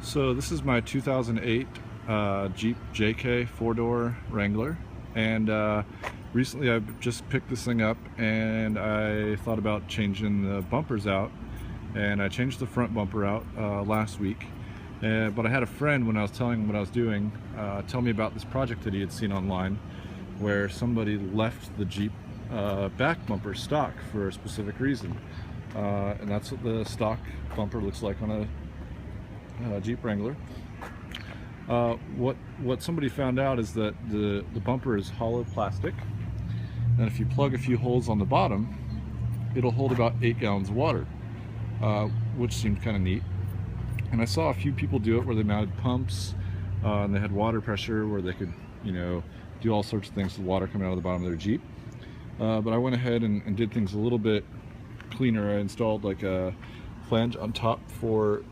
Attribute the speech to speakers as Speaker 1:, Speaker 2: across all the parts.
Speaker 1: So this is my 2008 Jeep JK 4-door Wrangler, and recently I just picked this thing up and I thought about changing the bumpers out, and I changed the front bumper out last week. But I had a friend, when I was telling him what I was doing, tell me about this project that he had seen online where somebody left the Jeep back bumper stock for a specific reason, and that's what the stock bumper looks like on a Jeep Wrangler. What somebody found out is that the bumper is hollow plastic, and if you plug a few holes on the bottom, it'll hold about 8 gallons of water, which seemed kind of neat. And I saw a few people do it where they mounted pumps, and they had water pressure where they could, do all sorts of things with water coming out of the bottom of their Jeep. But I went ahead and did things a little bit cleaner. I installed like a flange on top for,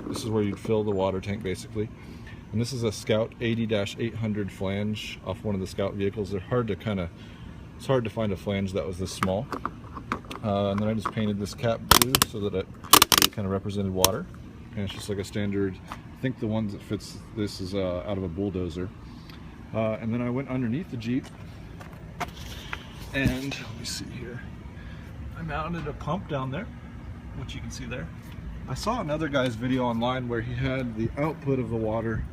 Speaker 1: this is where you'd fill the water tank basically. And this is a Scout 80-800 flange off one of the Scout vehicles. It's hard to find a flange that was this small. And then I just painted this cap blue so that it kind of represented water. And it's just like a standard, I think the ones that fits this is out of a bulldozer. And then I went underneath the Jeep, and let me see here, I mounted a pump down there, which you can see there. I saw another guy's video online where he had the output of the water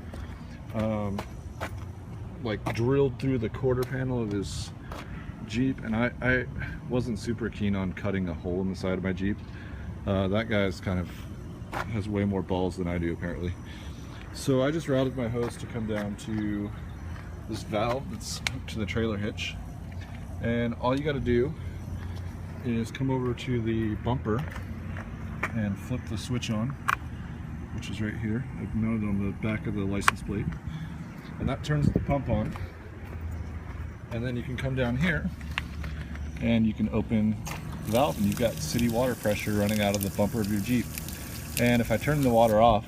Speaker 1: like drilled through the quarter panel of his Jeep, and I wasn't super keen on cutting a hole in the side of my Jeep. That guy's kind of has way more balls than I do apparently. So I just routed my hose to come down to this valve that's hooked to the trailer hitch, and all you got to do is come over to the bumper and flip the switch on, which is right here. I've mounted on the back of the license plate, and that turns the pump on. And then you can come down here and you can open the valve, and you've got city water pressure running out of the bumper of your Jeep. And if I turn the water off,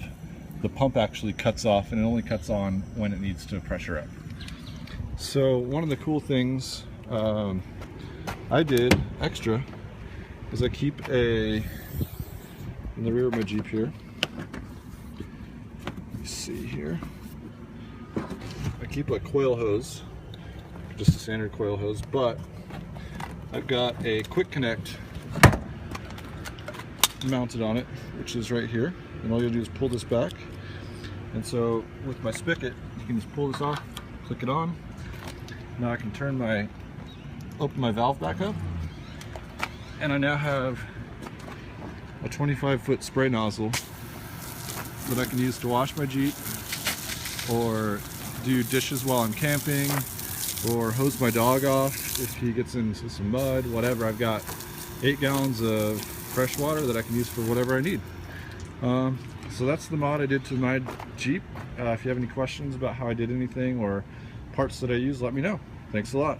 Speaker 1: the pump actually cuts off, and it only cuts on when it needs to pressure up. So one of the cool things I did extra is I keep in the rear of my Jeep here, let me see here, I keep a coil hose, just a standard coil hose, but I've got a quick connect mounted on it, which is right here, and all you do is pull this back. And so with my spigot, you can just pull this off, click it on. Now I can open my valve back up, and I now have a 25-foot spray nozzle that I can use to wash my Jeep, or do dishes while I'm camping, or hose my dog off if he gets into some mud, whatever. I've got 8 gallons of fresh water that I can use for whatever I need. So that's the mod I did to my Jeep. If you have any questions about how I did anything or parts that I use, let me know. Thanks a lot.